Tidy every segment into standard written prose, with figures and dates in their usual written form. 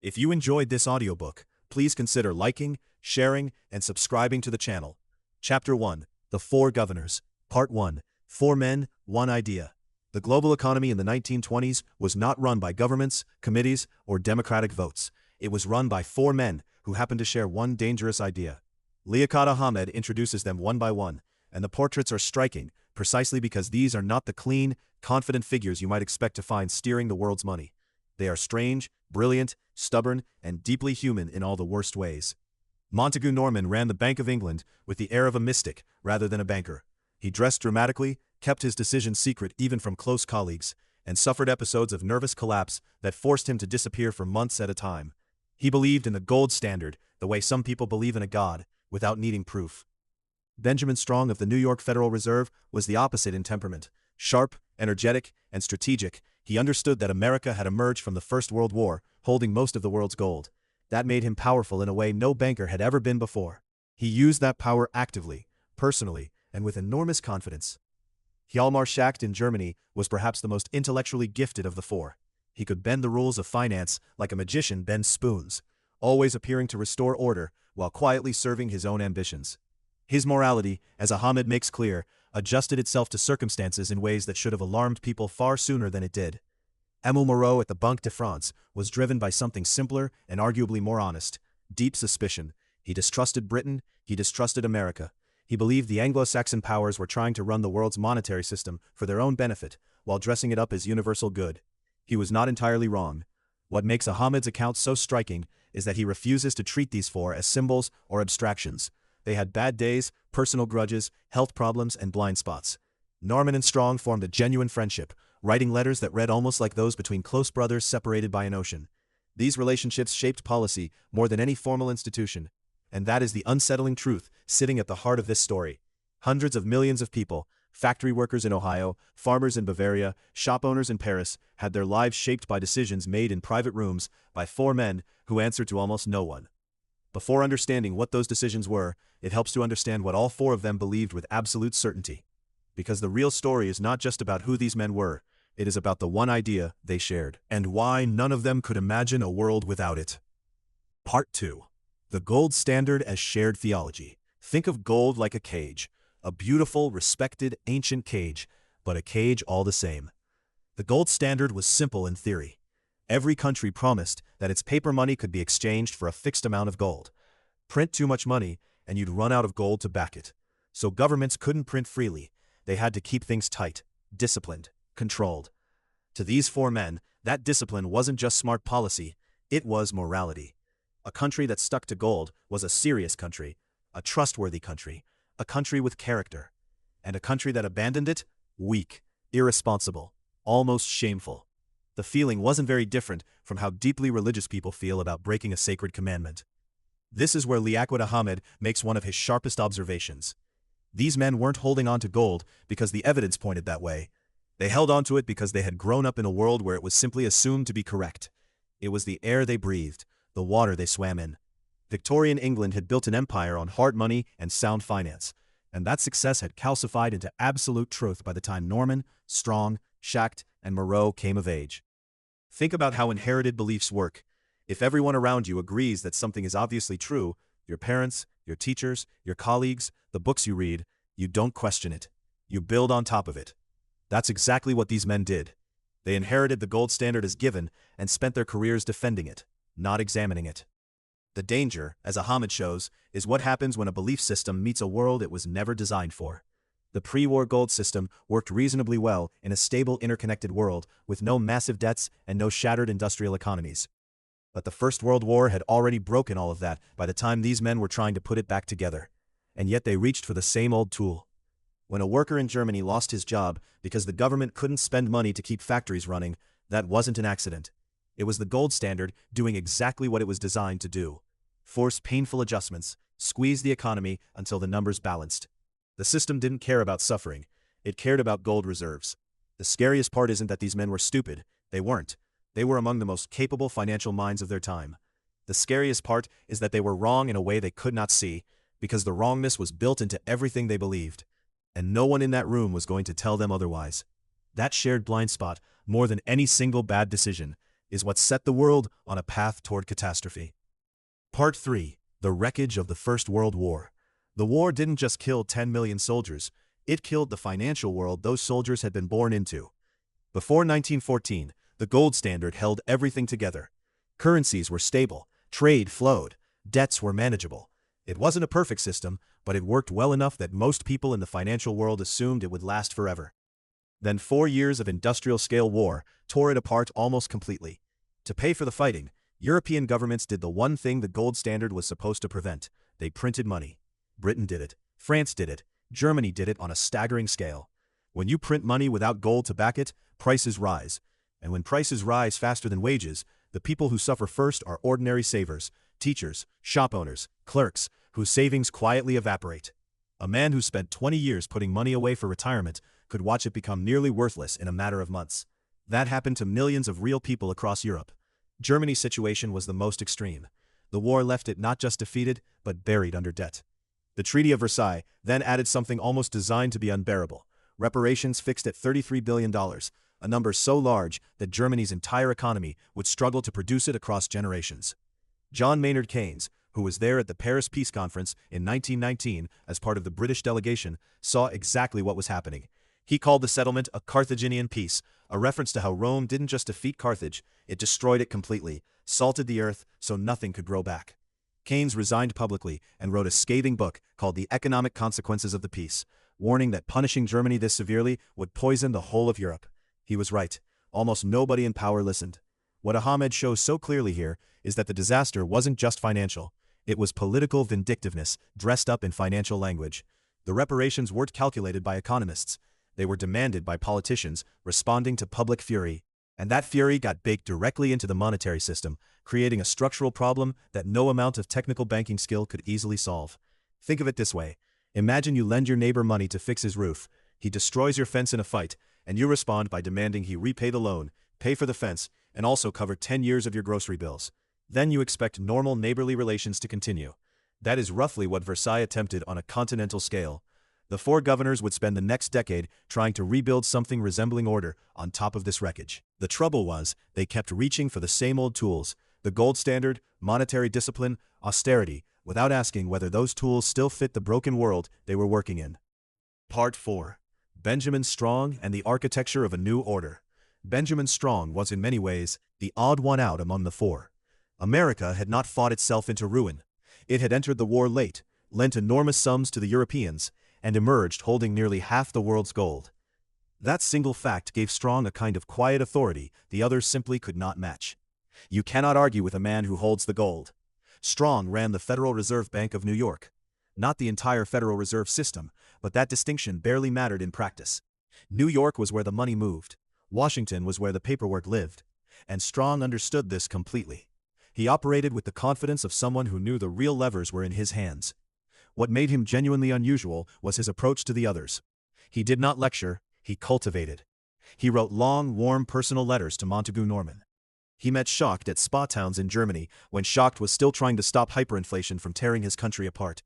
If you enjoyed this audiobook, please consider liking, sharing, and subscribing to the channel. Chapter 1, The Four Governors. Part 1, Four Men, One Idea. The global economy in the 1920s was not run by governments, committees, or democratic votes. It was run by four men who happened to share one dangerous idea. Liaquat Ahamed introduces them one by one, and the portraits are striking, precisely because these are not the clean, confident figures you might expect to find steering the world's money. They are strange, brilliant, stubborn, and deeply human in all the worst ways. Montagu Norman ran the Bank of England with the air of a mystic rather than a banker. He dressed dramatically, kept his decisions secret even from close colleagues, and suffered episodes of nervous collapse that forced him to disappear for months at a time. He believed in the gold standard the way some people believe in a god, without needing proof. Benjamin Strong of the New York Federal Reserve was the opposite in temperament. Sharp, energetic, and strategic, he understood that America had emerged from the First World War, holding most of the world's gold. That made him powerful in a way no banker had ever been before. He used that power actively, personally, and with enormous confidence. Hjalmar Schacht in Germany was perhaps the most intellectually gifted of the four. He could bend the rules of finance like a magician bends spoons, always appearing to restore order while quietly serving his own ambitions. His morality, as Ahamed makes clear, adjusted itself to circumstances in ways that should have alarmed people far sooner than it did. Émile Moreau at the Banque de France was driven by something simpler and arguably more honest: deep suspicion. He distrusted Britain, he distrusted America. He believed the Anglo-Saxon powers were trying to run the world's monetary system for their own benefit, while dressing it up as universal good. He was not entirely wrong. What makes Ahamed's account so striking is that he refuses to treat these four as symbols or abstractions. They had bad days, personal grudges, health problems, and blind spots. Norman and Strong formed a genuine friendship, writing letters that read almost like those between close brothers separated by an ocean. These relationships shaped policy more than any formal institution, and that is the unsettling truth sitting at the heart of this story. Hundreds of millions of people, factory workers in Ohio, farmers in Bavaria, shop owners in Paris, had their lives shaped by decisions made in private rooms by four men who answered to almost no one. Before understanding what those decisions were, it helps to understand what all four of them believed with absolute certainty. Because the real story is not just about who these men were, it is about the one idea they shared, and why none of them could imagine a world without it. Part 2. The Gold Standard as Shared Theology. Think of gold like a cage. A beautiful, respected, ancient cage, but a cage all the same. The gold standard was simple in theory. Every country promised that its paper money could be exchanged for a fixed amount of gold. Print too much money, and you'd run out of gold to back it. So governments couldn't print freely. They had to keep things tight, disciplined, controlled. To these four men, that discipline wasn't just smart policy, it was morality. A country that stuck to gold was a serious country, a trustworthy country, a country with character. And a country that abandoned it? Weak, irresponsible, almost shameful. The feeling wasn't very different from how deeply religious people feel about breaking a sacred commandment. This is where Liaquat Ahamed makes one of his sharpest observations. These men weren't holding on to gold because the evidence pointed that way. They held on to it because they had grown up in a world where it was simply assumed to be correct. It was the air they breathed, the water they swam in. Victorian England had built an empire on hard money and sound finance, and that success had calcified into absolute truth by the time Norman, Strong, Schacht, and Moreau came of age. Think about how inherited beliefs work. If everyone around you agrees that something is obviously true, your parents, your teachers, your colleagues, the books you read, you don't question it. You build on top of it. That's exactly what these men did. They inherited the gold standard as given and spent their careers defending it, not examining it. The danger, as Ahamed shows, is what happens when a belief system meets a world it was never designed for. The pre-war gold system worked reasonably well in a stable, interconnected world with no massive debts and no shattered industrial economies. But the First World War had already broken all of that by the time these men were trying to put it back together. And yet they reached for the same old tool. When a worker in Germany lost his job because the government couldn't spend money to keep factories running, that wasn't an accident. It was the gold standard doing exactly what it was designed to do: force painful adjustments, squeeze the economy until the numbers balanced. The system didn't care about suffering, it cared about gold reserves. The scariest part isn't that these men were stupid. They weren't. They were among the most capable financial minds of their time. The scariest part is that they were wrong in a way they could not see, because the wrongness was built into everything they believed. And no one in that room was going to tell them otherwise. That shared blind spot, more than any single bad decision, is what set the world on a path toward catastrophe. Part 3. The Wreckage of the First World War. The war didn't just kill 10 million soldiers, it killed the financial world those soldiers had been born into. Before 1914, the gold standard held everything together. Currencies were stable, trade flowed, debts were manageable. It wasn't a perfect system, but it worked well enough that most people in the financial world assumed it would last forever. Then 4 years of industrial-scale war tore it apart almost completely. To pay for the fighting, European governments did the one thing the gold standard was supposed to prevent. They printed money. Britain did it. France did it. Germany did it on a staggering scale. When you print money without gold to back it, prices rise. And when prices rise faster than wages, the people who suffer first are ordinary savers, teachers, shop owners, clerks, whose savings quietly evaporate. A man who spent 20 years putting money away for retirement could watch it become nearly worthless in a matter of months. That happened to millions of real people across Europe. Germany's situation was the most extreme. The war left it not just defeated, but buried under debt. The Treaty of Versailles then added something almost designed to be unbearable: reparations fixed at $33 billion, a number so large that Germany's entire economy would struggle to produce it across generations. John Maynard Keynes, who was there at the Paris Peace Conference in 1919 as part of the British delegation, saw exactly what was happening. He called the settlement a Carthaginian peace, a reference to how Rome didn't just defeat Carthage, it destroyed it completely, salted the earth so nothing could grow back. Keynes resigned publicly and wrote a scathing book called The Economic Consequences of the Peace, warning that punishing Germany this severely would poison the whole of Europe. He was right. Almost nobody in power listened. What Ahamed shows so clearly here is that the disaster wasn't just financial. It was political vindictiveness dressed up in financial language. The reparations weren't calculated by economists. They were demanded by politicians responding to public fury. And that fury got baked directly into the monetary system, creating a structural problem that no amount of technical banking skill could easily solve. Think of it this way. Imagine you lend your neighbor money to fix his roof. He destroys your fence in a fight, and you respond by demanding he repay the loan, pay for the fence, and also cover 10 years of your grocery bills. Then you expect normal neighborly relations to continue. That is roughly what Versailles attempted on a continental scale. The four governors would spend the next decade trying to rebuild something resembling order on top of this wreckage. The trouble was, they kept reaching for the same old tools, the gold standard, monetary discipline, austerity, without asking whether those tools still fit the broken world they were working in. Part 4. Benjamin Strong and the Architecture of a New Order. Benjamin Strong was in many ways the odd one out among the four. America had not fought itself into ruin. It had entered the war late, lent enormous sums to the Europeans, and emerged holding nearly half the world's gold. That single fact gave Strong a kind of quiet authority the others simply could not match. You cannot argue with a man who holds the gold. Strong ran the Federal Reserve Bank of New York. Not the entire Federal Reserve System, but that distinction barely mattered in practice. New York was where the money moved. Washington was where the paperwork lived. And Strong understood this completely. He operated with the confidence of someone who knew the real levers were in his hands. What made him genuinely unusual was his approach to the others. He did not lecture, he cultivated. He wrote long, warm personal letters to Montagu Norman. He met Schacht at spa towns in Germany when Schacht was still trying to stop hyperinflation from tearing his country apart.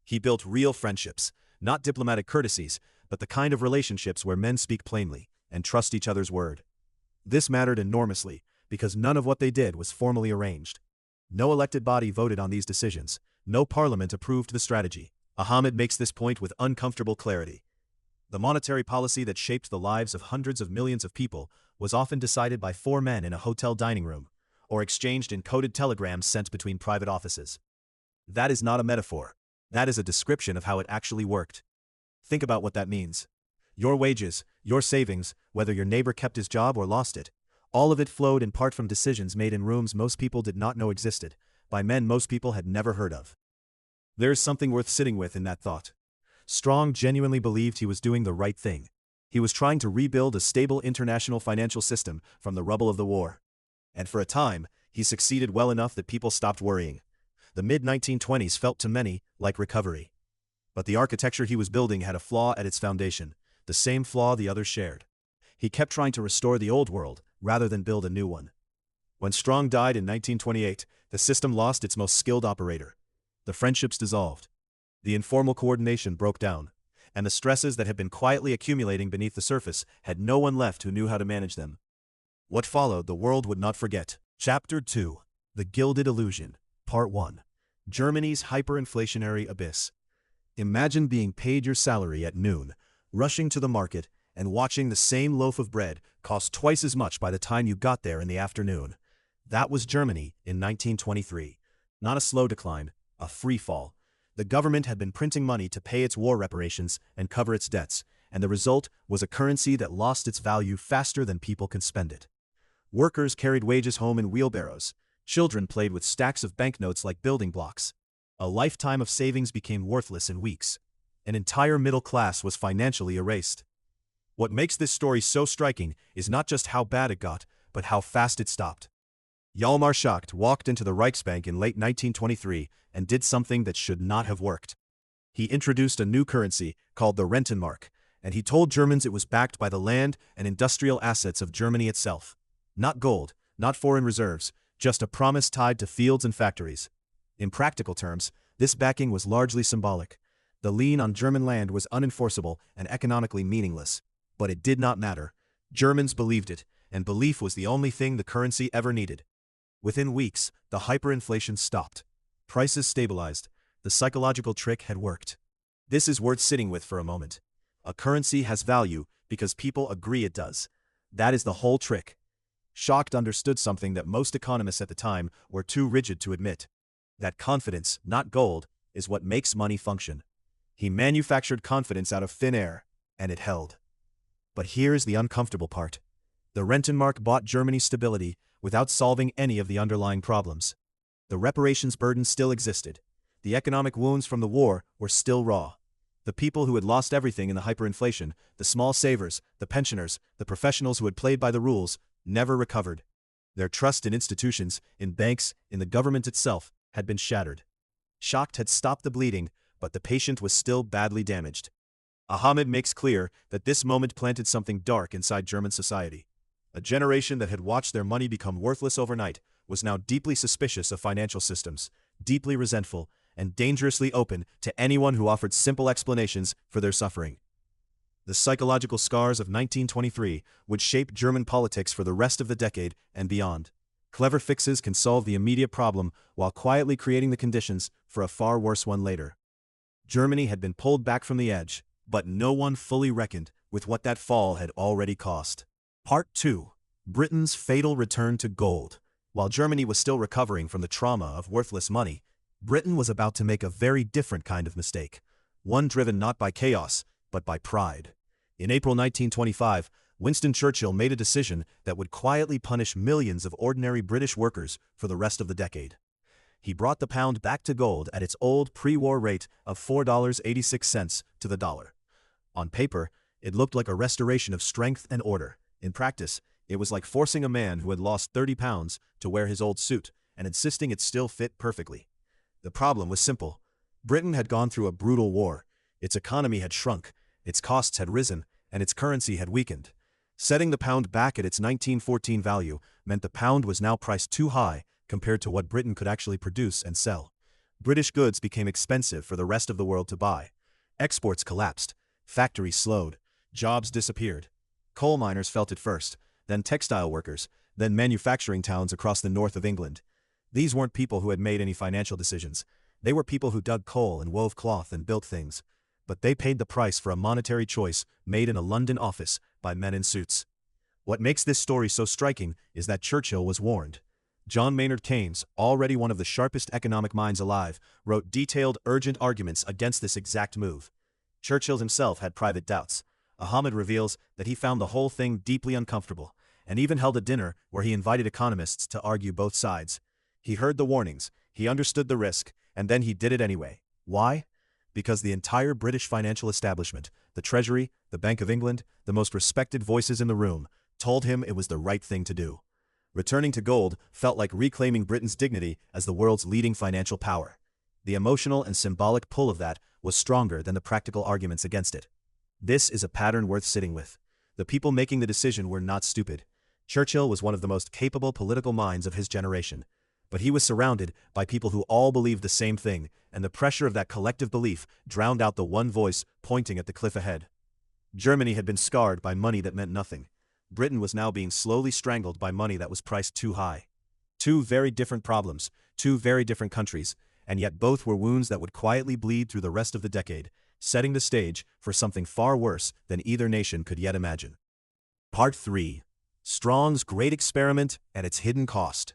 He built real friendships, not diplomatic courtesies, but the kind of relationships where men speak plainly and trust each other's word. This mattered enormously, because none of what they did was formally arranged. No elected body voted on these decisions. No parliament approved the strategy. Ahamed makes this point with uncomfortable clarity. The monetary policy that shaped the lives of hundreds of millions of people was often decided by four men in a hotel dining room, or exchanged in coded telegrams sent between private offices. That is not a metaphor. That is a description of how it actually worked. Think about what that means. Your wages, your savings, whether your neighbor kept his job or lost it, all of it flowed in part from decisions made in rooms most people did not know existed, by men most people had never heard of. There is something worth sitting with in that thought. Strong genuinely believed he was doing the right thing. He was trying to rebuild a stable international financial system from the rubble of the war. And for a time, he succeeded well enough that people stopped worrying. The mid-1920s felt to many like recovery. But the architecture he was building had a flaw at its foundation, the same flaw the others shared. He kept trying to restore the old world, rather than build a new one. When Strong died in 1928, the system lost its most skilled operator. The friendships dissolved. The informal coordination broke down, and the stresses that had been quietly accumulating beneath the surface had no one left who knew how to manage them. What followed, the world would not forget. Chapter 2. The Gilded Illusion. Part 1. Germany's Hyperinflationary Abyss. Imagine being paid your salary at noon, rushing to the market, and watching the same loaf of bread cost twice as much by the time you got there in the afternoon. That was Germany in 1923. Not a slow decline, a free fall. The government had been printing money to pay its war reparations and cover its debts, and the result was a currency that lost its value faster than people can spend it. Workers carried wages home in wheelbarrows. Children played with stacks of banknotes like building blocks. A lifetime of savings became worthless in weeks. An entire middle class was financially erased. What makes this story so striking is not just how bad it got, but how fast it stopped. Hjalmar Schacht walked into the Reichsbank in late 1923 and did something that should not have worked. He introduced a new currency called the Rentenmark, and he told Germans it was backed by the land and industrial assets of Germany itself. Not gold, not foreign reserves, just a promise tied to fields and factories. In practical terms, this backing was largely symbolic. The lien on German land was unenforceable and economically meaningless. But it did not matter. Germans believed it, and belief was the only thing the currency ever needed. Within weeks, the hyperinflation stopped. Prices stabilized. The psychological trick had worked. This is worth sitting with for a moment. A currency has value because people agree it does. That is the whole trick. Schacht understood something that most economists at the time were too rigid to admit. That confidence, not gold, is what makes money function. He manufactured confidence out of thin air, and it held. But here's the uncomfortable part. The Rentenmark bought Germany's stability without solving any of the underlying problems. The reparations burden still existed. The economic wounds from the war were still raw. The people who had lost everything in the hyperinflation, the small savers, the pensioners, the professionals who had played by the rules, never recovered. Their trust in institutions, in banks, in the government itself, had been shattered. Schacht had stopped the bleeding, but the patient was still badly damaged. Ahamed makes clear that this moment planted something dark inside German society. A generation that had watched their money become worthless overnight was now deeply suspicious of financial systems, deeply resentful, and dangerously open to anyone who offered simple explanations for their suffering. The psychological scars of 1923 would shape German politics for the rest of the decade and beyond. Clever fixes can solve the immediate problem while quietly creating the conditions for a far worse one later. Germany had been pulled back from the edge, but no one fully reckoned with what that fall had already cost. Part 2. Britain's fatal return to gold. While Germany was still recovering from the trauma of worthless money, Britain was about to make a very different kind of mistake, one driven not by chaos, but by pride. In April 1925, Winston Churchill made a decision that would quietly punish millions of ordinary British workers for the rest of the decade. He brought the pound back to gold at its old pre-war rate of $4.86 to the dollar. On paper, it looked like a restoration of strength and order. In practice, it was like forcing a man who had lost 30 pounds to wear his old suit and insisting it still fit perfectly. The problem was simple. Britain had gone through a brutal war. Its economy had shrunk, its costs had risen, and its currency had weakened. Setting the pound back at its 1914 value meant the pound was now priced too high compared to what Britain could actually produce and sell. British goods became expensive for the rest of the world to buy. Exports collapsed. Factories slowed. Jobs disappeared. Coal miners felt it first, then textile workers, then manufacturing towns across the north of England. These weren't people who had made any financial decisions. They were people who dug coal and wove cloth and built things. But they paid the price for a monetary choice made in a London office by men in suits. What makes this story so striking is that Churchill was warned. John Maynard Keynes, already one of the sharpest economic minds alive, wrote detailed, urgent arguments against this exact move. Churchill himself had private doubts. Ahamed reveals that he found the whole thing deeply uncomfortable, and even held a dinner where he invited economists to argue both sides. He heard the warnings, he understood the risk, and then he did it anyway. Why? Because the entire British financial establishment, the Treasury, the Bank of England, the most respected voices in the room, told him it was the right thing to do. Returning to gold felt like reclaiming Britain's dignity as the world's leading financial power. The emotional and symbolic pull of that was stronger than the practical arguments against it. This is a pattern worth sitting with. The people making the decision were not stupid. Churchill was one of the most capable political minds of his generation. But he was surrounded by people who all believed the same thing, and the pressure of that collective belief drowned out the one voice pointing at the cliff ahead. Germany had been scarred by money that meant nothing. Britain was now being slowly strangled by money that was priced too high. Two very different problems, two very different countries, and yet both were wounds that would quietly bleed through the rest of the decade, setting the stage for something far worse than either nation could yet imagine. Part 3. Strong's Great Experiment and its Hidden Cost.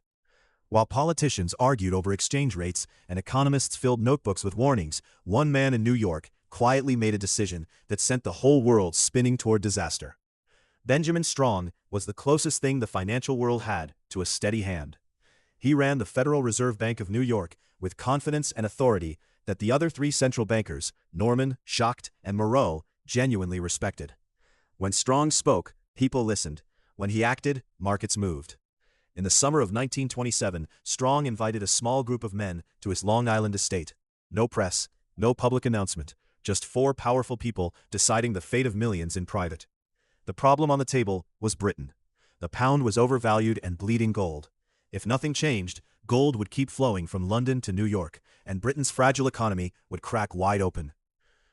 While politicians argued over exchange rates and economists filled notebooks with warnings, one man in New York quietly made a decision that sent the whole world spinning toward disaster. Benjamin Strong was the closest thing the financial world had to a steady hand. He ran the Federal Reserve Bank of New York with confidence and authority that the other three central bankers, Norman, Schacht, and Moreau, genuinely respected. When Strong spoke, people listened. When he acted, markets moved. In the summer of 1927, Strong invited a small group of men to his Long Island estate. No press, no public announcement, just four powerful people deciding the fate of millions in private. The problem on the table was Britain. The pound was overvalued and bleeding gold. If nothing changed, gold would keep flowing from London to New York, and Britain's fragile economy would crack wide open.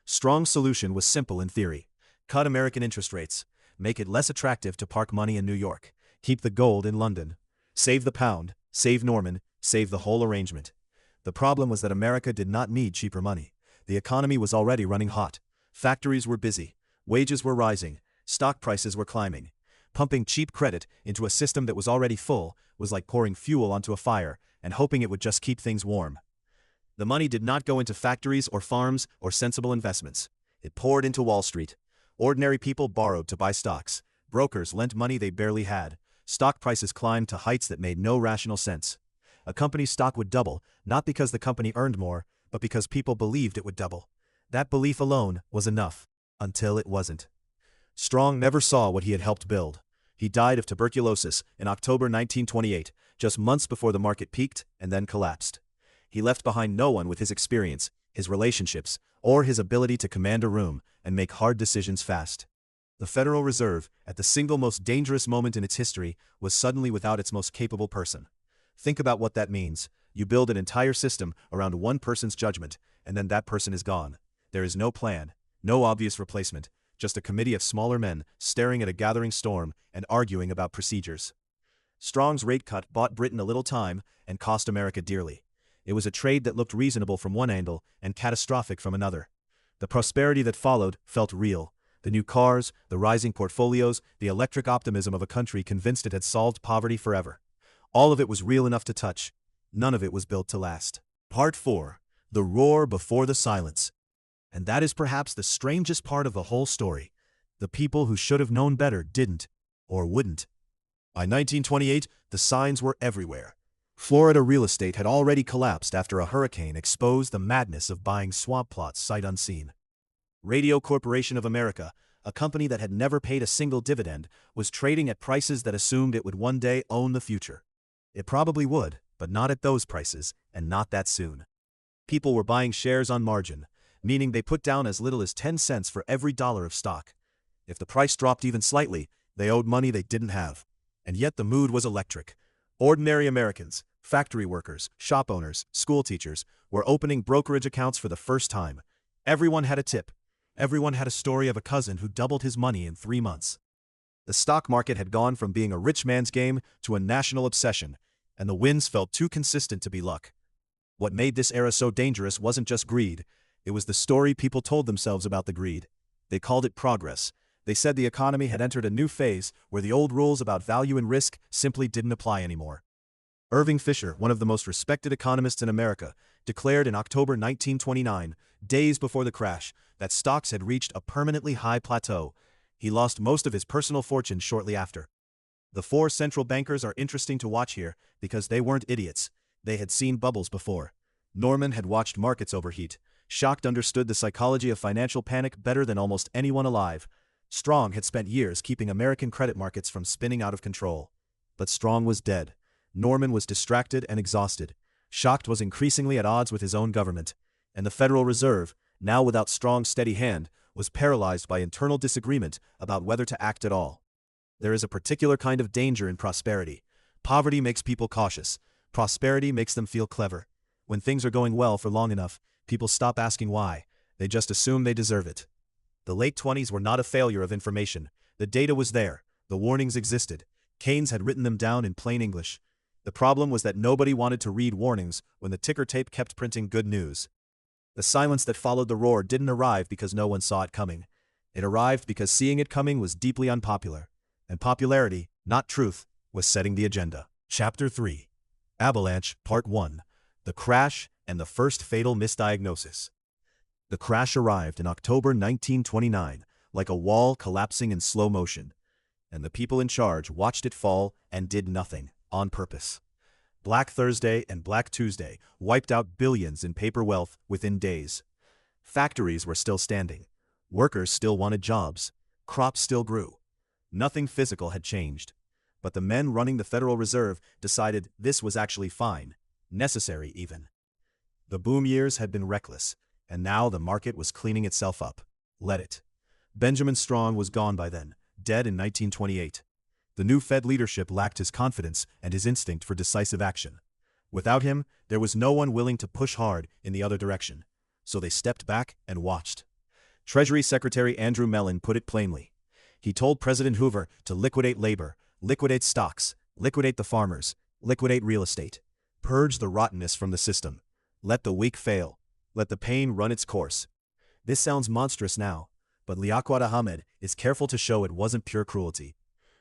Strong's solution was simple in theory. Cut American interest rates. Make it less attractive to park money in New York. Keep the gold in London. Save the pound, save Norman, save the whole arrangement. The problem was that America did not need cheaper money. The economy was already running hot. Factories were busy. Wages were rising. Stock prices were climbing. Pumping cheap credit into a system that was already full was like pouring fuel onto a fire and hoping it would just keep things warm. The money did not go into factories or farms or sensible investments. It poured into Wall Street. Ordinary people borrowed to buy stocks. Brokers lent money they barely had. Stock prices climbed to heights that made no rational sense. A company's stock would double, not because the company earned more, but because people believed it would double. That belief alone was enough, until it wasn't. Strong never saw what he had helped build. He died of tuberculosis in October 1928, just months before the market peaked and then collapsed. He left behind no one with his experience, his relationships, or his ability to command a room and make hard decisions fast. The Federal Reserve, at the single most dangerous moment in its history, was suddenly without its most capable person. Think about what that means. You build an entire system around one person's judgment, and then that person is gone. There is no plan, no obvious replacement, just a committee of smaller men staring at a gathering storm and arguing about procedures. Strong's rate cut bought Britain a little time and cost America dearly. It was a trade that looked reasonable from one angle and catastrophic from another. The prosperity that followed felt real. The new cars, the rising portfolios, the electric optimism of a country convinced it had solved poverty forever. All of it was real enough to touch. None of it was built to last. Part 4. The roar before the silence. And that is perhaps the strangest part of the whole story. The people who should have known better didn't, or wouldn't. By 1928, the signs were everywhere. Florida real estate had already collapsed after a hurricane exposed the madness of buying swamp plots sight unseen. Radio Corporation of America, a company that had never paid a single dividend, was trading at prices that assumed it would one day own the future. It probably would, but not at those prices, and not that soon. People were buying shares on margin, meaning they put down as little as 10 cents for every dollar of stock. If the price dropped even slightly, they owed money they didn't have. And yet the mood was electric. Ordinary Americans, factory workers, shop owners, school teachers, were opening brokerage accounts for the first time. Everyone had a tip. Everyone had a story of a cousin who doubled his money in 3 months. The stock market had gone from being a rich man's game to a national obsession, and the winds felt too consistent to be luck. What made this era so dangerous wasn't just greed. It was the story people told themselves about the greed. They called it progress. They said the economy had entered a new phase where the old rules about value and risk simply didn't apply anymore. Irving Fisher, one of the most respected economists in America, declared in October 1929, days before the crash, that stocks had reached a permanently high plateau. He lost most of his personal fortune shortly after. The four central bankers are interesting to watch here because they weren't idiots. They had seen bubbles before. Norman had watched markets overheat. Schacht understood the psychology of financial panic better than almost anyone alive. Strong had spent years keeping American credit markets from spinning out of control. But Strong was dead. Norman was distracted and exhausted. Schacht was increasingly at odds with his own government. And the Federal Reserve, now without Strong's steady hand, was paralyzed by internal disagreement about whether to act at all. There is a particular kind of danger in prosperity. Poverty makes people cautious. Prosperity makes them feel clever. When things are going well for long enough, people stop asking why. They just assume they deserve it. The late 20s were not a failure of information. The data was there. The warnings existed. Keynes had written them down in plain English. The problem was that nobody wanted to read warnings when the ticker tape kept printing good news. The silence that followed the roar didn't arrive because no one saw it coming. It arrived because seeing it coming was deeply unpopular. And popularity, not truth, was setting the agenda. Chapter 3. Avalanche, Part 1. The Crash and the First Fatal Misdiagnosis. The crash arrived in October 1929, like a wall collapsing in slow motion, and the people in charge watched it fall and did nothing, on purpose. Black Thursday and Black Tuesday wiped out billions in paper wealth within days. Factories were still standing. Workers still wanted jobs. Crops still grew. Nothing physical had changed. But the men running the Federal Reserve decided this was actually fine, necessary even. The boom years had been reckless, and now the market was cleaning itself up. Let it. Benjamin Strong was gone by then, dead in 1928. The new Fed leadership lacked his confidence and his instinct for decisive action. Without him, there was no one willing to push hard in the other direction, so they stepped back and watched. Treasury Secretary Andrew Mellon put it plainly. He told President Hoover to liquidate labor, liquidate stocks, liquidate the farmers, liquidate real estate. Purge the rottenness from the system. Let the weak fail. Let the pain run its course. This sounds monstrous now, but Liaquat Ahamed is careful to show it wasn't pure cruelty.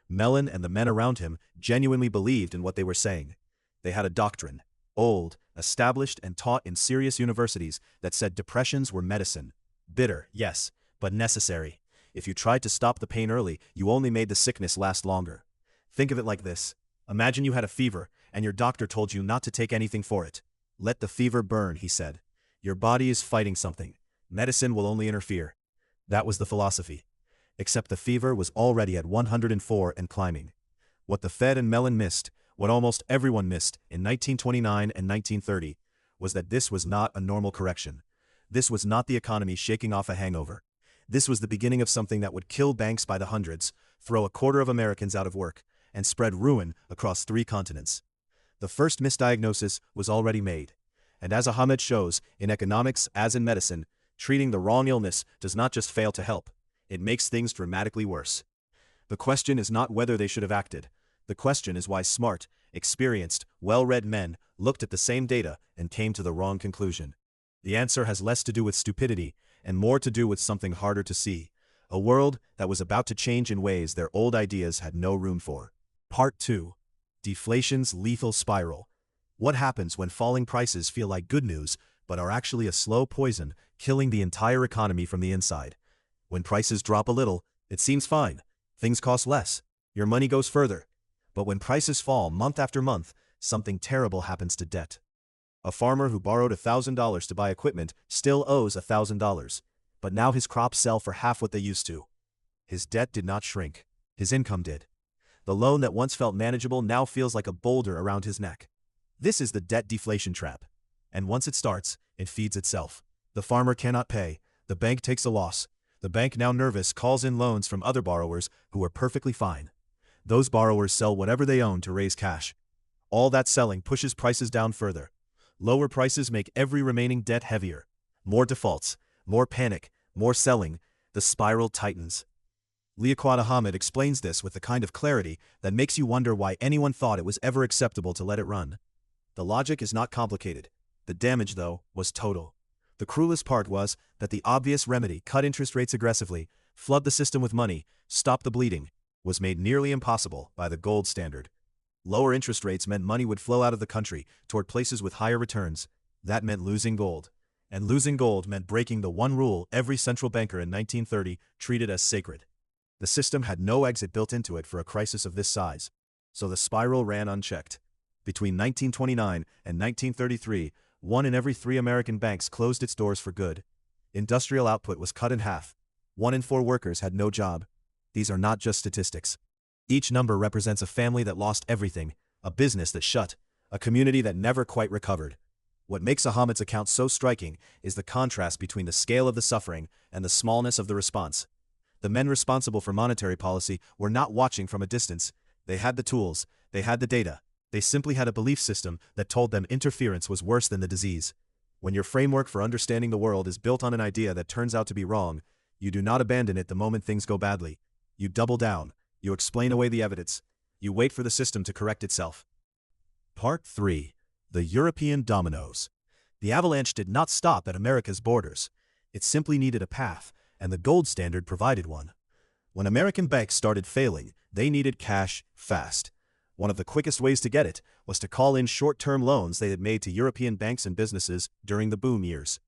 Mellon and the men around him genuinely believed in what they were saying. They had a doctrine, old, established and taught in serious universities, that said depressions were medicine. Bitter, yes, but necessary. If you tried to stop the pain early, you only made the sickness last longer. Think of it like this. Imagine you had a fever, and your doctor told you not to take anything for it. Let the fever burn, he said. Your body is fighting something. Medicine will only interfere. That was the philosophy. Except the fever was already at 104 and climbing. What the Fed and Mellon missed, what almost everyone missed in 1929 and 1930, was that this was not a normal correction. This was not the economy shaking off a hangover. This was the beginning of something that would kill banks by the hundreds, throw a quarter of Americans out of work, and spread ruin across 3 continents. The first misdiagnosis was already made. And as Ahamed shows, in economics as in medicine, treating the wrong illness does not just fail to help. It makes things dramatically worse. The question is not whether they should have acted. The question is why smart, experienced, well-read men looked at the same data and came to the wrong conclusion. The answer has less to do with stupidity and more to do with something harder to see. A world that was about to change in ways their old ideas had no room for. Part 2. Deflation's lethal spiral. What happens when falling prices feel like good news but are actually a slow poison, killing the entire economy from the inside? When prices drop a little, it seems fine. Things cost less. Your money goes further. But when prices fall month after month, something terrible happens to debt. A farmer who borrowed $1,000 to buy equipment still owes $1,000, but now his crops sell for half what they used to. His debt did not shrink. His income did. The loan that once felt manageable now feels like a boulder around his neck. This is the debt deflation trap. And once it starts, it feeds itself. The farmer cannot pay. The bank takes a loss. The bank, now nervous, calls in loans from other borrowers who are perfectly fine. Those borrowers sell whatever they own to raise cash. All that selling pushes prices down further. Lower prices make every remaining debt heavier. More defaults, more panic, more selling. The spiral tightens. Liaquat Ahamed explains this with the kind of clarity that makes you wonder why anyone thought it was ever acceptable to let it run. The logic is not complicated. The damage, though, was total. The cruelest part was that the obvious remedy, cut interest rates aggressively, flood the system with money, stop the bleeding, was made nearly impossible by the gold standard. Lower interest rates meant money would flow out of the country toward places with higher returns. That meant losing gold. And losing gold meant breaking the one rule every central banker in 1930 treated as sacred. The system had no exit built into it for a crisis of this size. So the spiral ran unchecked. Between 1929 and 1933, 1 in every 3 American banks closed its doors for good. Industrial output was cut in half. 1 in 4 workers had no job. These are not just statistics. Each number represents a family that lost everything, a business that shut, a community that never quite recovered. What makes Ahmed's account so striking is the contrast between the scale of the suffering and the smallness of the response. The men responsible for monetary policy were not watching from a distance. They had the tools, they had the data. They simply had a belief system that told them interference was worse than the disease. When your framework for understanding the world is built on an idea that turns out to be wrong, you do not abandon it the moment things go badly. You double down. You explain away the evidence. You wait for the system to correct itself. Part 3. The European Dominoes. The Avalanche did not stop at America's borders. It simply needed a path, and the gold standard provided one. When American banks started failing, they needed cash fast. One of the quickest ways to get it was to call in short-term loans they had made to European banks and businesses during the boom years.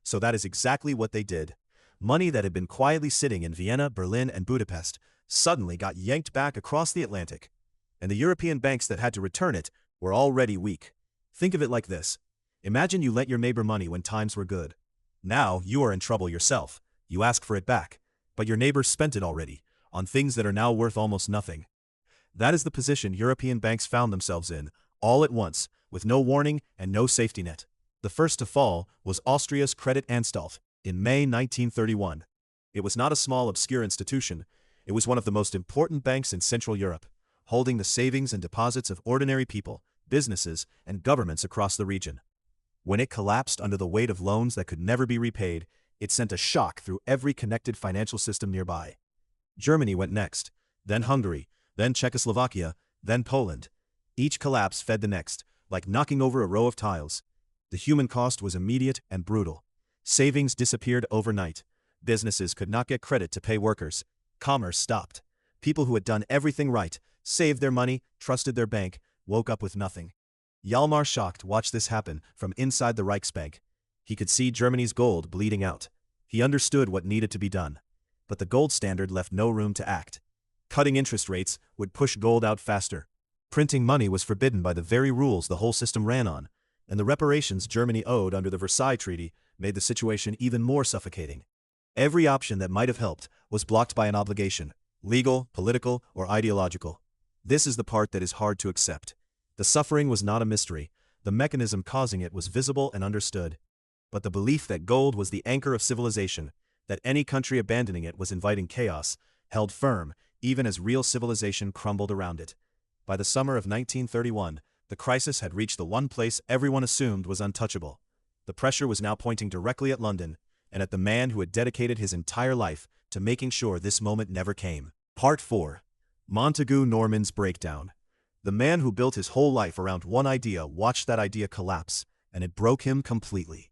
So that is exactly what they did. Money that had been quietly sitting in Vienna, Berlin, and Budapest suddenly got yanked back across the Atlantic. And the European banks that had to return it were already weak. Think of it like this. Imagine you lent your neighbor money when times were good. Now you are in trouble yourself. You ask for it back. But your neighbor spent it already, on things that are now worth almost nothing. That is the position European banks found themselves in, all at once, with no warning and no safety net. The first to fall was Austria's Credit Anstalt in May 1931. It was not a small obscure institution. It was one of the most important banks in Central Europe, holding the savings and deposits of ordinary people, businesses, and governments across the region. When it collapsed under the weight of loans that could never be repaid, it sent a shock through every connected financial system nearby. Germany went next, then Hungary, then Czechoslovakia, then Poland. Each collapse fed the next, like knocking over a row of tiles. The human cost was immediate and brutal. Savings disappeared overnight. Businesses could not get credit to pay workers. Commerce stopped. People who had done everything right, saved their money, trusted their bank, woke up with nothing. Hjalmar Schacht watched this happen from inside the Reichsbank. He could see Germany's gold bleeding out. He understood what needed to be done. But the gold standard left no room to act. Cutting interest rates would push gold out faster. Printing money was forbidden by the very rules the whole system ran on, and the reparations Germany owed under the Versailles Treaty made the situation even more suffocating. Every option that might have helped was blocked by an obligation, legal, political, or ideological. This is the part that is hard to accept. The suffering was not a mystery. The mechanism causing it was visible and understood. But the belief that gold was the anchor of civilization, that any country abandoning it was inviting chaos, held firm, even as real civilization crumbled around it. By the summer of 1931, the crisis had reached the one place everyone assumed was untouchable. The pressure was now pointing directly at London, and at the man who had dedicated his entire life to making sure this moment never came. Part 4. Montagu Norman's Breakdown. The man who built his whole life around one idea watched that idea collapse, and it broke him completely.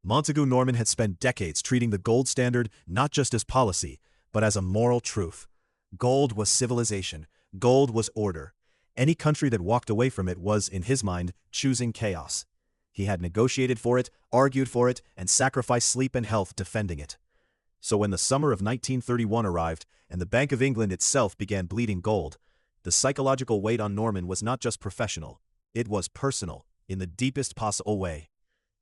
Montagu Norman had spent decades treating the gold standard not just as policy, but as a moral truth. Gold was civilization. Gold was order. Any country that walked away from it was, in his mind, choosing chaos. He had negotiated for it, argued for it, and sacrificed sleep and health defending it. So when the summer of 1931 arrived, and the Bank of England itself began bleeding gold, the psychological weight on Norman was not just professional, it was personal, in the deepest possible way.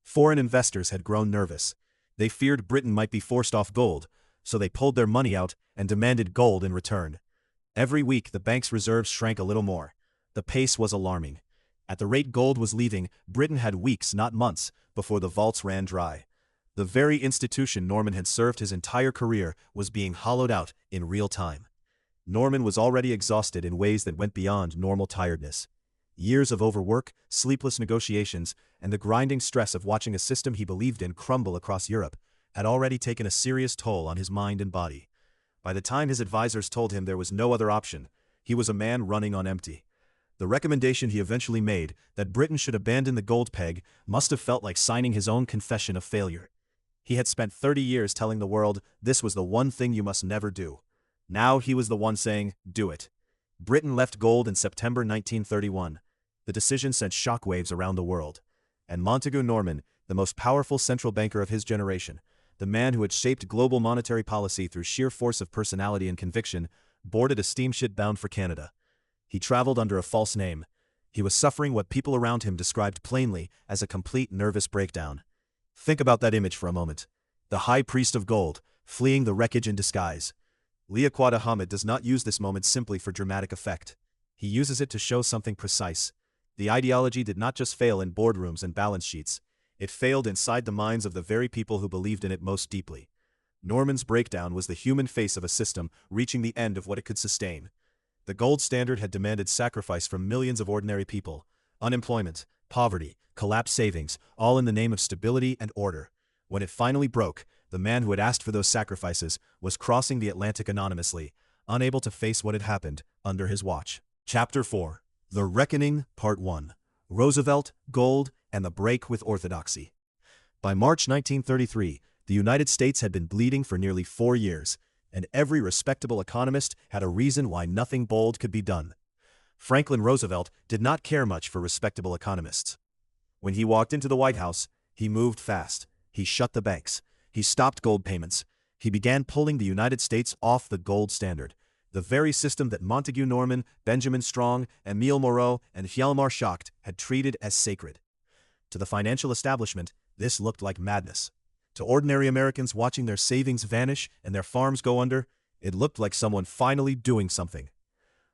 Foreign investors had grown nervous. They feared Britain might be forced off gold, so they pulled their money out and demanded gold in return. Every week the bank's reserves shrank a little more. The pace was alarming. At the rate gold was leaving, Britain had weeks, not months, before the vaults ran dry. The very institution Norman had served his entire career was being hollowed out in real time. Norman was already exhausted in ways that went beyond normal tiredness. Years of overwork, sleepless negotiations, and the grinding stress of watching a system he believed in crumble across Europe had already taken a serious toll on his mind and body. By the time his advisors told him there was no other option, he was a man running on empty. The recommendation he eventually made, that Britain should abandon the gold peg, must have felt like signing his own confession of failure. He had spent 30 years telling the world this was the one thing you must never do. Now he was the one saying, do it. Britain left gold in September 1931. The decision sent shockwaves around the world. And Montagu Norman, the most powerful central banker of his generation, the man who had shaped global monetary policy through sheer force of personality and conviction, boarded a steamship bound for Canada. He traveled under a false name. He was suffering what people around him described plainly as a complete nervous breakdown. Think about that image for a moment. The high priest of gold, fleeing the wreckage in disguise. Liaquat Ahamed does not use this moment simply for dramatic effect. He uses it to show something precise. The ideology did not just fail in boardrooms and balance sheets. It failed inside the minds of the very people who believed in it most deeply. Norman's breakdown was the human face of a system reaching the end of what it could sustain. The gold standard had demanded sacrifice from millions of ordinary people. Unemployment, poverty, collapsed savings, all in the name of stability and order. When it finally broke, the man who had asked for those sacrifices was crossing the Atlantic anonymously, unable to face what had happened under his watch. Chapter 4. The Reckoning, Part 1. Roosevelt, Gold, and the Break with Orthodoxy. By March 1933, the United States had been bleeding for nearly 4 years, and every respectable economist had a reason why nothing bold could be done. Franklin Roosevelt did not care much for respectable economists. When he walked into the White House, he moved fast. He shut the banks. He stopped gold payments. He began pulling the United States off the gold standard, the very system that Montagu Norman, Benjamin Strong, Émile Moreau, and Hjalmar Schacht had treated as sacred. To the financial establishment, this looked like madness. To ordinary Americans watching their savings vanish and their farms go under, it looked like someone finally doing something.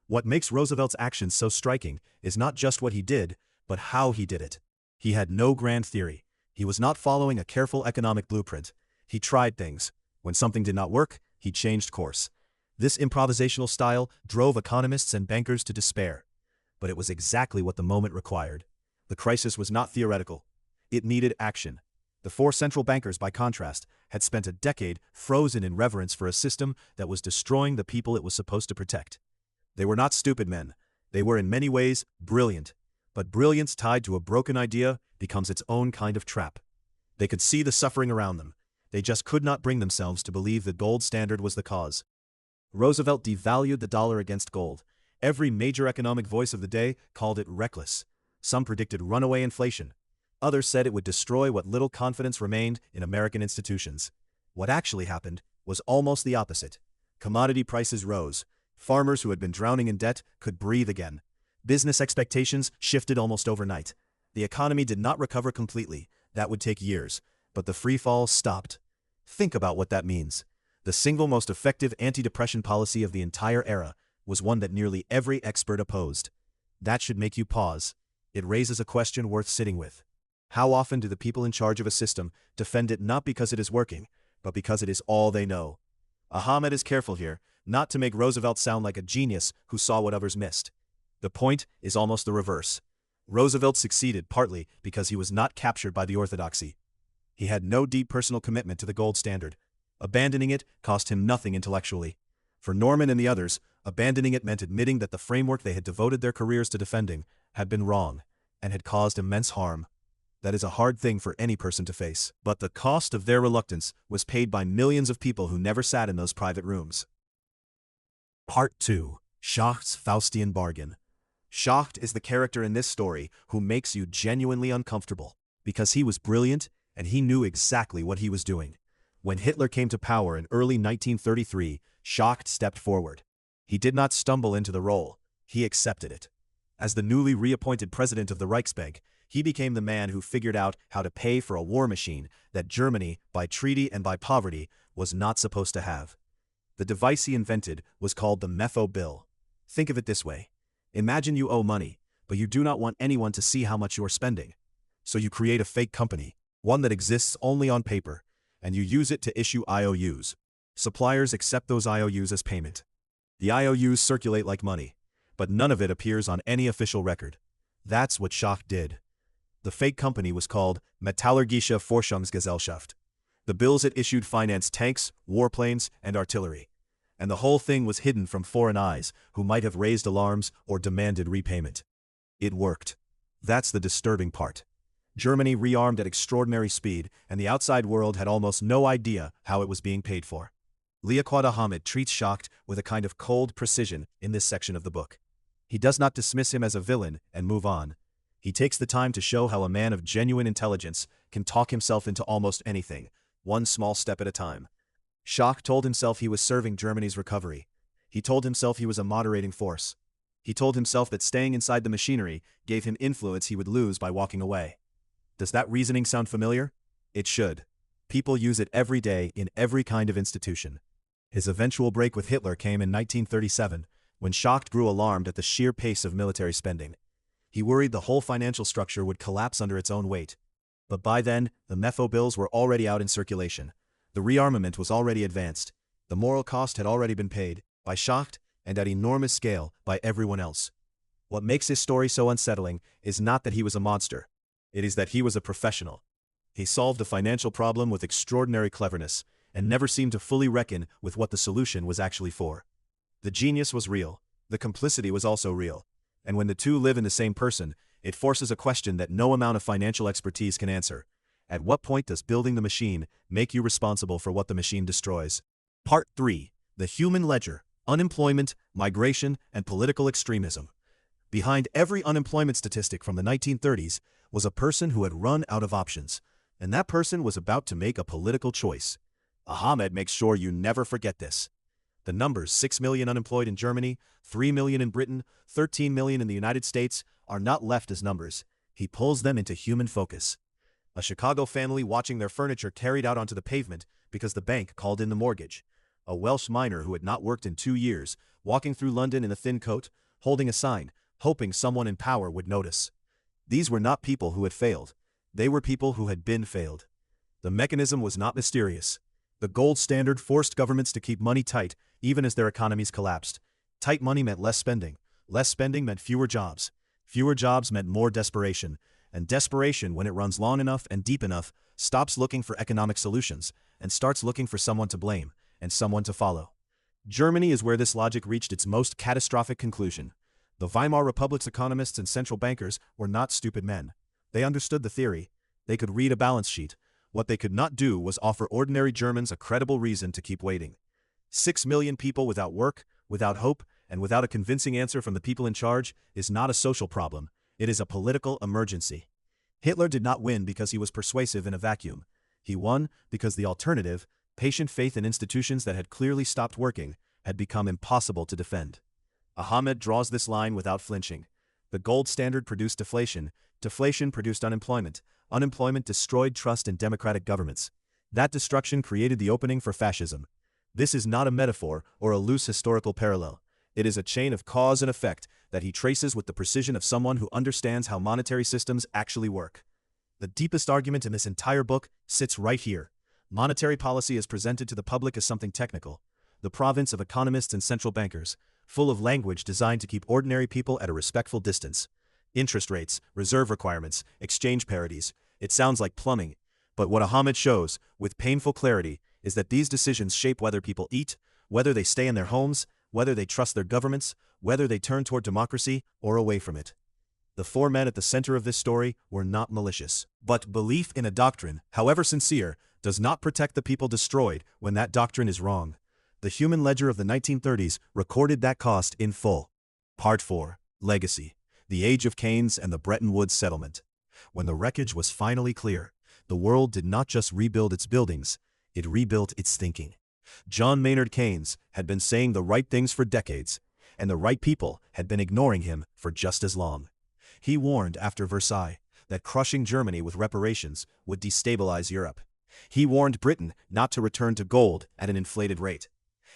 What makes Roosevelt's actions so striking is not just what he did, but how he did it. He had no grand theory. He was not following a careful economic blueprint. He tried things. When something did not work, he changed course. This improvisational style drove economists and bankers to despair. But it was exactly what the moment required. The crisis was not theoretical. It needed action. The 4 central bankers, by contrast, had spent a decade frozen in reverence for a system that was destroying the people it was supposed to protect. They were not stupid men. They were in many ways brilliant. But brilliance tied to a broken idea becomes its own kind of trap. They could see the suffering around them. They just could not bring themselves to believe the gold standard was the cause. Roosevelt devalued the dollar against gold. Every major economic voice of the day called it reckless. Some predicted runaway inflation. Others said it would destroy what little confidence remained in American institutions. What actually happened was almost the opposite. Commodity prices rose. Farmers who had been drowning in debt could breathe again. Business expectations shifted almost overnight. The economy did not recover completely. That would take years. But the free fall stopped. Think about what that means. The single most effective anti-depression policy of the entire era was one that nearly every expert opposed. That should make you pause. It raises a question worth sitting with. How often do the people in charge of a system defend it not because it is working, but because it is all they know? Ahamed is careful here, not to make Roosevelt sound like a genius who saw what others missed. The point is almost the reverse. Roosevelt succeeded partly because he was not captured by the orthodoxy. He had no deep personal commitment to the gold standard. Abandoning it cost him nothing intellectually. For Norman and the others, abandoning it meant admitting that the framework they had devoted their careers to defending had been wrong and had caused immense harm. That is a hard thing for any person to face. But the cost of their reluctance was paid by millions of people who never sat in those private rooms. Part 2. Schacht's Faustian Bargain. Schacht is the character in this story who makes you genuinely uncomfortable, because he was brilliant and he knew exactly what he was doing. When Hitler came to power in early 1933, Schacht stepped forward. He did not stumble into the role. He accepted it. As the newly reappointed president of the Reichsbank, he became the man who figured out how to pay for a war machine that Germany, by treaty and by poverty, was not supposed to have. The device he invented was called the Mefo bill. Think of it this way. Imagine you owe money, but you do not want anyone to see how much you are spending. So you create a fake company, one that exists only on paper, and you use it to issue IOUs. Suppliers accept those IOUs as payment. The IOUs circulate like money, but none of it appears on any official record. That's what Schacht did. The fake company was called Metallurgische Forschungsgesellschaft. The bills it issued financed tanks, warplanes, and artillery. And the whole thing was hidden from foreign eyes who might have raised alarms or demanded repayment. It worked. That's the disturbing part. Germany rearmed at extraordinary speed, and the outside world had almost no idea how it was being paid for. Liaquat Ahamed treats Schacht with a kind of cold precision in this section of the book. He does not dismiss him as a villain and move on. He takes the time to show how a man of genuine intelligence can talk himself into almost anything, one small step at a time. Schacht told himself he was serving Germany's recovery. He told himself he was a moderating force. He told himself that staying inside the machinery gave him influence he would lose by walking away. Does that reasoning sound familiar? It should. People use it every day in every kind of institution. His eventual break with Hitler came in 1937, when Schacht grew alarmed at the sheer pace of military spending. He worried the whole financial structure would collapse under its own weight. But by then, the Mefo bills were already out in circulation. The rearmament was already advanced. The moral cost had already been paid, by Schacht, and at enormous scale, by everyone else. What makes his story so unsettling is not that he was a monster. It is that he was a professional. He solved a financial problem with extraordinary cleverness, and never seemed to fully reckon with what the solution was actually for. The genius was real. The complicity was also real. And when the two live in the same person, it forces a question that no amount of financial expertise can answer. At what point does building the machine make you responsible for what the machine destroys? Part 3. The Human Ledger: Unemployment, Migration, and Political Extremism. Behind every unemployment statistic from the 1930s was a person who had run out of options, and that person was about to make a political choice. Ahamed makes sure you never forget this. The numbers 6 million unemployed in Germany, 3 million in Britain, 13 million in the United States are not left as numbers. He pulls them into human focus. A Chicago family watching their furniture carried out onto the pavement because the bank called in the mortgage. A Welsh miner who had not worked in 2 years, walking through London in a thin coat, holding a sign, hoping someone in power would notice. These were not people who had failed. They were people who had been failed. The mechanism was not mysterious. The gold standard forced governments to keep money tight even as their economies collapsed. Tight money meant less spending. Less spending meant fewer jobs. Fewer jobs meant more desperation. And desperation, when it runs long enough and deep enough, stops looking for economic solutions and starts looking for someone to blame and someone to follow. Germany is where this logic reached its most catastrophic conclusion. The Weimar Republic's economists and central bankers were not stupid men. They understood the theory. They could read a balance sheet. What they could not do was offer ordinary Germans a credible reason to keep waiting. 6 million people without work, without hope, and without a convincing answer from the people in charge is not a social problem. It is a political emergency. Hitler did not win because he was persuasive in a vacuum. He won because the alternative, patient faith in institutions that had clearly stopped working, had become impossible to defend. Ahamed draws this line without flinching. The gold standard produced deflation. Deflation produced unemployment. Unemployment destroyed trust in democratic governments. That destruction created the opening for fascism. This is not a metaphor or a loose historical parallel. It is a chain of cause and effect that he traces with the precision of someone who understands how monetary systems actually work. The deepest argument in this entire book sits right here. Monetary policy is presented to the public as something technical, the province of economists and central bankers, full of language designed to keep ordinary people at a respectful distance. Interest rates, reserve requirements, exchange parities. It sounds like plumbing. But what Ahamed shows, with painful clarity, is that these decisions shape whether people eat, whether they stay in their homes, whether they trust their governments, whether they turn toward democracy or away from it. The four men at the center of this story were not malicious. But belief in a doctrine, however sincere, does not protect the people destroyed when that doctrine is wrong. The human ledger of the 1930s recorded that cost in full. Part 4. Legacy. The Age of Keynes and the Bretton Woods Settlement. When the wreckage was finally clear, the world did not just rebuild its buildings, it rebuilt its thinking. John Maynard Keynes had been saying the right things for decades, and the right people had been ignoring him for just as long. He warned after Versailles that crushing Germany with reparations would destabilize Europe. He warned Britain not to return to gold at an inflated rate.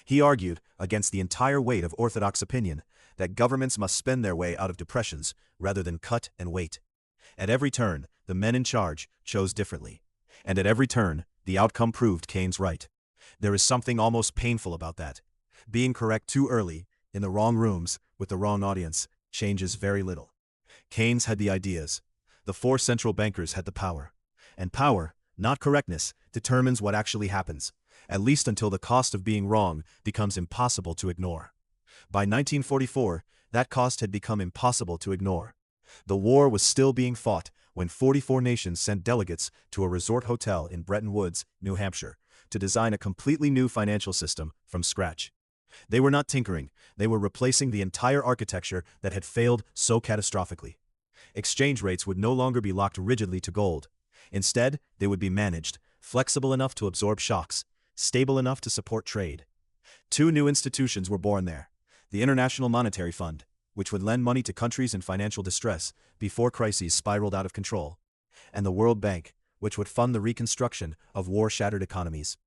He argued, against the entire weight of orthodox opinion, that governments must spend their way out of depressions rather than cut and wait. At every turn, the men in charge chose differently. And at every turn, the outcome proved Keynes right. There is something almost painful about that. Being correct too early, in the wrong rooms, with the wrong audience, changes very little. Keynes had the ideas. The four central bankers had the power. And power, not correctness, determines what actually happens, at least until the cost of being wrong becomes impossible to ignore. By 1944, that cost had become impossible to ignore. The war was still being fought when 44 nations sent delegates to a resort hotel in Bretton Woods, New Hampshire, to design a completely new financial system from scratch. They were not tinkering, they were replacing the entire architecture that had failed so catastrophically. Exchange rates would no longer be locked rigidly to gold. Instead, they would be managed, flexible enough to absorb shocks, stable enough to support trade. Two new institutions were born there: the International Monetary Fund, which would lend money to countries in financial distress before crises spiraled out of control, and the World Bank, which would fund the reconstruction of war-shattered economies.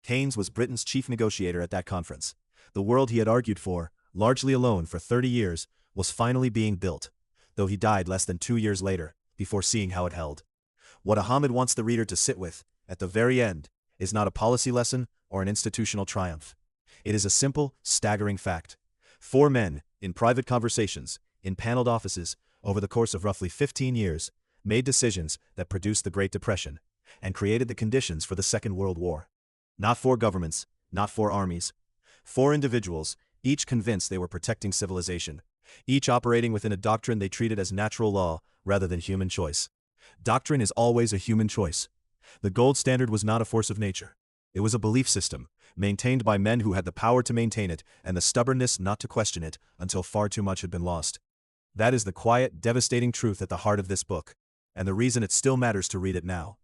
Keynes was Britain's chief negotiator at that conference. The world he had argued for, largely alone for 30 years, was finally being built, though he died less than 2 years later, before seeing how it held. What Ahamed wants the reader to sit with, at the very end, is not a policy lesson or an institutional triumph. It is a simple, staggering fact. 4 men, in private conversations, in paneled offices, over the course of roughly 15 years, made decisions that produced the Great Depression, and created the conditions for the Second World War. Not 4 governments, not 4 armies. 4 individuals, each convinced they were protecting civilization, each operating within a doctrine they treated as natural law rather than human choice. Doctrine is always a human choice. The gold standard was not a force of nature. It was a belief system, maintained by men who had the power to maintain it and the stubbornness not to question it until far too much had been lost. That is the quiet, devastating truth at the heart of this book, and the reason it still matters to read it now.